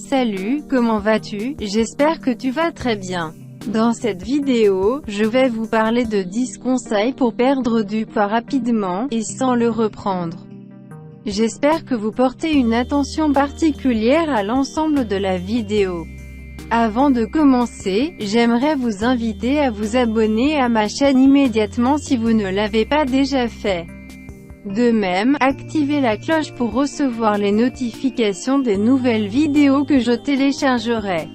Salut, comment vas-tu? J'espère que tu vas très bien. Dans cette vidéo, je vais vous parler de 10 conseils pour perdre du poids rapidement, et sans le reprendre. J'espère que vous portez une attention particulière à l'ensemble de la vidéo. Avant de commencer, j'aimerais vous inviter à vous abonner à ma chaîne immédiatement si vous ne l'avez pas déjà fait. De même, activez la cloche pour recevoir les notifications des nouvelles vidéos que je téléchargerai.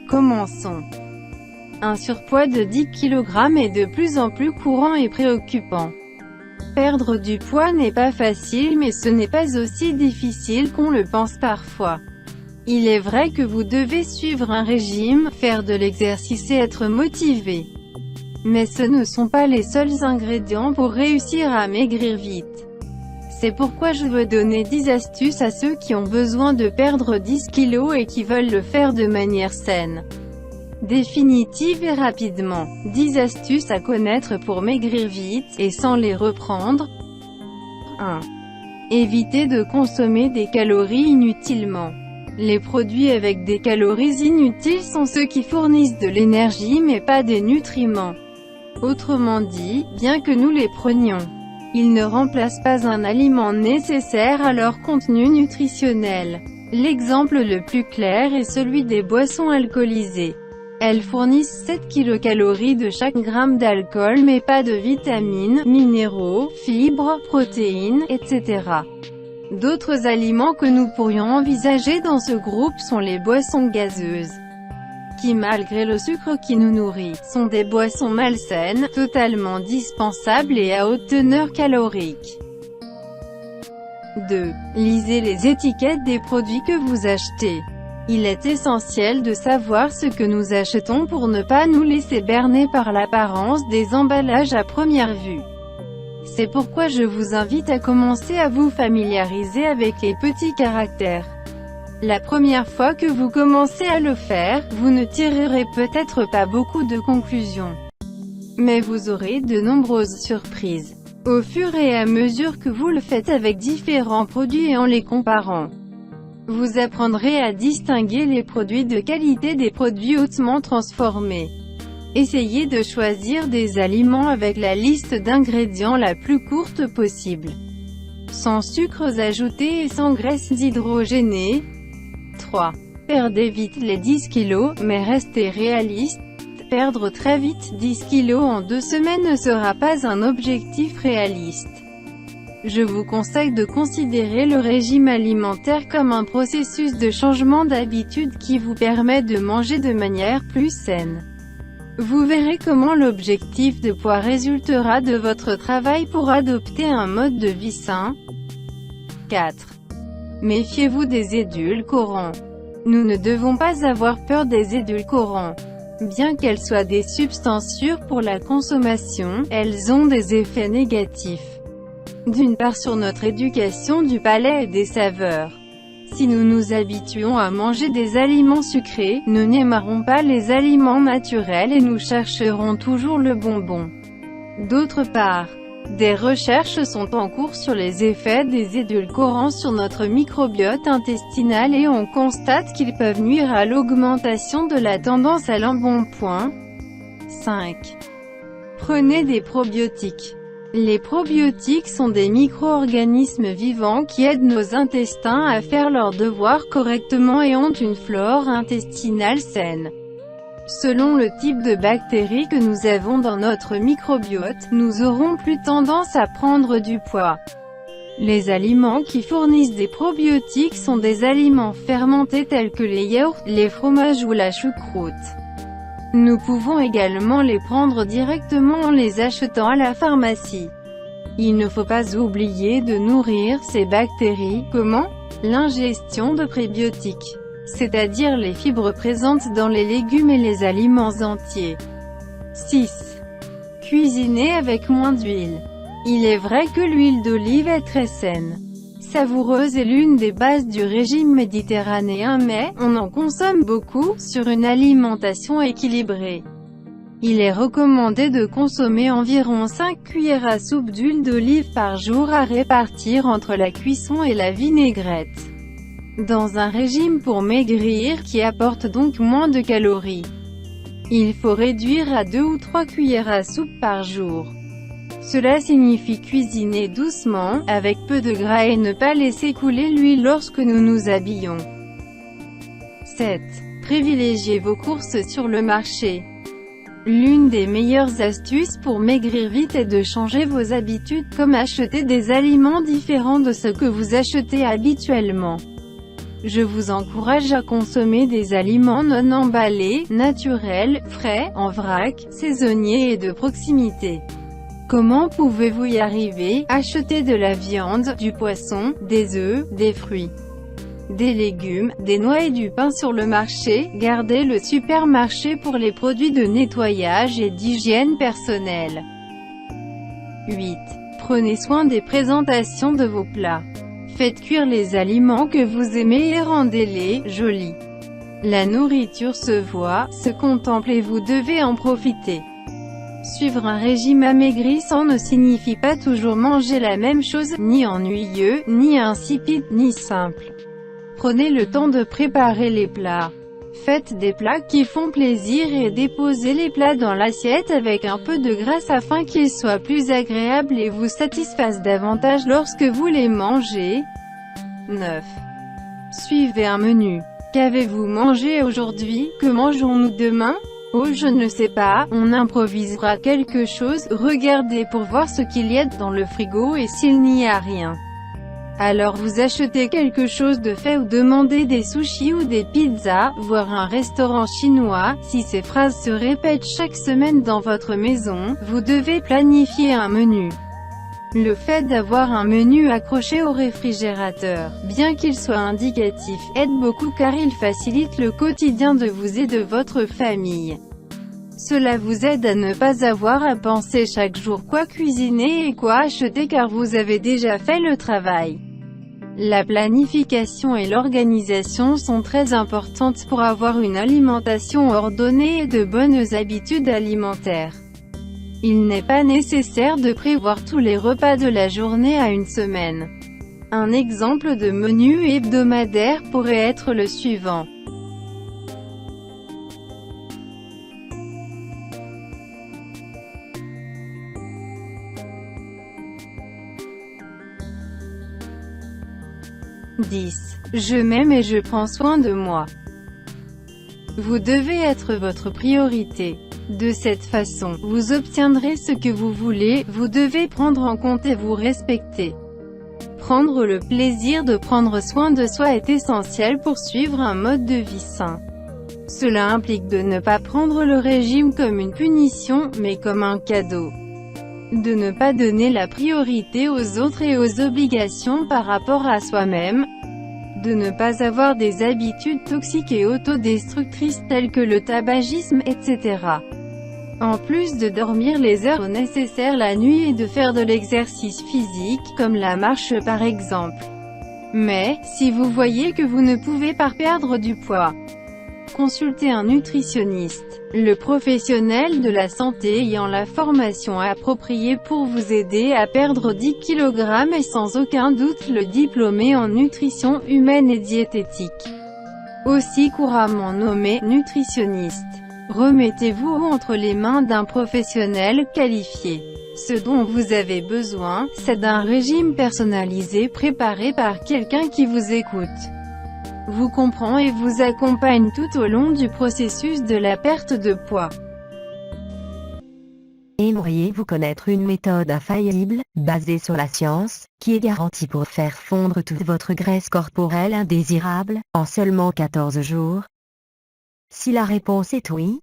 Commençons. Un surpoids de 10 kg est de plus en plus courant et préoccupant. Perdre du poids n'est pas facile, mais ce n'est pas aussi difficile qu'on le pense parfois. Il est vrai que vous devez suivre un régime, faire de l'exercice et être motivé. Mais ce ne sont pas les seuls ingrédients pour réussir à maigrir vite. C'est pourquoi je veux donner 10 astuces à ceux qui ont besoin de perdre 10 kg et qui veulent le faire de manière saine, définitive et rapidement. 10 astuces à connaître pour maigrir vite, et sans les reprendre. 1. Évitez de consommer des calories inutilement. Les produits avec des calories inutiles sont ceux qui fournissent de l'énergie mais pas des nutriments. Autrement dit, bien que nous les prenions, ils ne remplacent pas un aliment nécessaire à leur contenu nutritionnel. L'exemple le plus clair est celui des boissons alcoolisées. Elles fournissent 7 kcal de chaque gramme d'alcool mais pas de vitamines, minéraux, fibres, protéines, etc. D'autres aliments que nous pourrions envisager dans ce groupe sont les boissons gazeuses, qui malgré le sucre qui nous nourrit, sont des boissons malsaines, totalement dispensables et à haute teneur calorique. 2. Lisez les étiquettes des produits que vous achetez. Il est essentiel de savoir ce que nous achetons pour ne pas nous laisser berner par l'apparence des emballages à première vue. C'est pourquoi je vous invite à commencer à vous familiariser avec les petits caractères. La première fois que vous commencez à le faire, vous ne tirerez peut-être pas beaucoup de conclusions. Mais vous aurez de nombreuses surprises. Au fur et à mesure que vous le faites avec différents produits et en les comparant, vous apprendrez à distinguer les produits de qualité des produits hautement transformés. Essayez de choisir des aliments avec la liste d'ingrédients la plus courte possible, sans sucres ajoutés et sans graisses hydrogénées. 3. Perdez vite les 10 kg, mais restez réaliste. Perdre très vite 10 kg en 2 semaines ne sera pas un objectif réaliste. Je vous conseille de considérer le régime alimentaire comme un processus de changement d'habitude qui vous permet de manger de manière plus saine. Vous verrez comment l'objectif de poids résultera de votre travail pour adopter un mode de vie sain. 4. Méfiez-vous des édulcorants. Nous ne devons pas avoir peur des édulcorants. Bien qu'elles soient des substances sûres pour la consommation, elles ont des effets négatifs. D'une part sur notre éducation du palais et des saveurs. Si nous nous habituons à manger des aliments sucrés, nous n'aimerons pas les aliments naturels et nous chercherons toujours le bonbon. D'autre part, des recherches sont en cours sur les effets des édulcorants sur notre microbiote intestinal et on constate qu'ils peuvent nuire à l'augmentation de la tendance à l'embonpoint. 5. Prenez des probiotiques. Les probiotiques sont des micro-organismes vivants qui aident nos intestins à faire leur devoir correctement et ont une flore intestinale saine. Selon le type de bactéries que nous avons dans notre microbiote, nous aurons plus tendance à prendre du poids. Les aliments qui fournissent des probiotiques sont des aliments fermentés tels que les yaourts, les fromages ou la choucroute. Nous pouvons également les prendre directement en les achetant à la pharmacie. Il ne faut pas oublier de nourrir ces bactéries. Comment? L'ingestion de prébiotiques, c'est-à-dire les fibres présentes dans les légumes et les aliments entiers. 6. Cuisiner avec moins d'huile. Il est vrai que l'huile d'olive est très saine, savoureuse et l'une des bases du régime méditerranéen, mais on en consomme beaucoup sur une alimentation équilibrée. Il est recommandé de consommer environ 5 cuillères à soupe d'huile d'olive par jour à répartir entre la cuisson et la vinaigrette. dans un régime pour maigrir qui apporte donc moins de calories. Il faut réduire à 2 ou 3 cuillères à soupe par jour. Cela signifie cuisiner doucement, avec peu de gras et ne pas laisser couler l'huile lorsque nous nous habillons. 7. Privilégiez vos courses sur le marché. L'une des meilleures astuces pour maigrir vite est de changer vos habitudes, comme acheter des aliments différents de ce que vous achetez habituellement. Je vous encourage à consommer des aliments non emballés, naturels, frais, en vrac, saisonniers et de proximité. Comment pouvez-vous y arriver? Achetez de la viande, du poisson, des œufs, des fruits, des légumes, des noix et du pain sur le marché. Gardez le supermarché pour les produits de nettoyage et d'hygiène personnelle. 8. Prenez soin des présentations de vos plats. Faites cuire les aliments que vous aimez et rendez-les jolis. La nourriture se voit, se contemple et vous devez en profiter. Suivre un régime amaigrissant ne signifie pas toujours manger la même chose, ni ennuyeux, ni insipide, ni simple. Prenez le temps de préparer les plats. Faites des plats qui font plaisir et déposez les plats dans l'assiette avec un peu de grâce afin qu'ils soient plus agréables et vous satisfassent davantage lorsque vous les mangez. 9. Suivez un menu. Qu'avez-vous mangé aujourd'hui? Que mangeons-nous demain? Oh, je ne sais pas, on improvisera quelque chose. Regardez pour voir ce qu'il y a dans le frigo et s'il n'y a rien. Alors vous achetez quelque chose de fait ou demandez des sushis ou des pizzas, voire un restaurant chinois. Si ces phrases se répètent chaque semaine dans votre maison, vous devez planifier un menu. Le fait d'avoir un menu accroché au réfrigérateur, bien qu'il soit indicatif, aide beaucoup car il facilite le quotidien de vous et de votre famille. Cela vous aide à ne pas avoir à penser chaque jour quoi cuisiner et quoi acheter car vous avez déjà fait le travail. La planification et l'organisation sont très importantes pour avoir une alimentation ordonnée et de bonnes habitudes alimentaires. Il n'est pas nécessaire de prévoir tous les repas de la journée à une semaine. Un exemple de menu hebdomadaire pourrait être le suivant. « 10. Je m'aime et je prends soin de moi. » Vous devez être votre priorité. De cette façon, vous obtiendrez ce que vous voulez. Vous devez prendre en compte et vous respecter. Prendre le plaisir de prendre soin de soi est essentiel pour suivre un mode de vie sain. Cela implique de ne pas prendre le régime comme une punition, mais comme un cadeau. De ne pas donner la priorité aux autres et aux obligations par rapport à soi-même. De ne pas avoir des habitudes toxiques et autodestructrices telles que le tabagisme, etc. En plus de dormir les heures nécessaires la nuit et de faire de l'exercice physique, comme la marche par exemple. Mais, si vous voyez que vous ne pouvez pas perdre du poids, consultez un nutritionniste, le professionnel de la santé ayant la formation appropriée pour vous aider à perdre 10 kg et sans aucun doute le diplômé en nutrition humaine et diététique, aussi couramment nommé nutritionniste. Remettez-vous entre les mains d'un professionnel qualifié. Ce dont vous avez besoin, c'est d'un régime personnalisé préparé par quelqu'un qui vous écoute, vous comprend et vous accompagne tout au long du processus de la perte de poids. Aimeriez-vous connaître une méthode infaillible, basée sur la science, qui est garantie pour faire fondre toute votre graisse corporelle indésirable, en seulement 14 jours? Si la réponse est oui,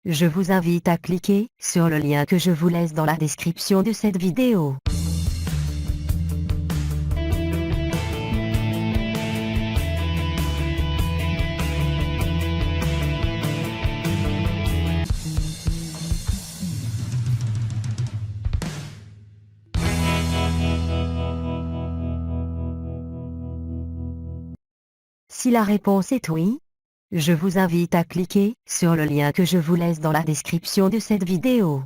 je vous invite à cliquer sur le lien que je vous laisse dans la description de cette vidéo. Si la réponse est oui, je vous invite à cliquer sur le lien que je vous laisse dans la description de cette vidéo.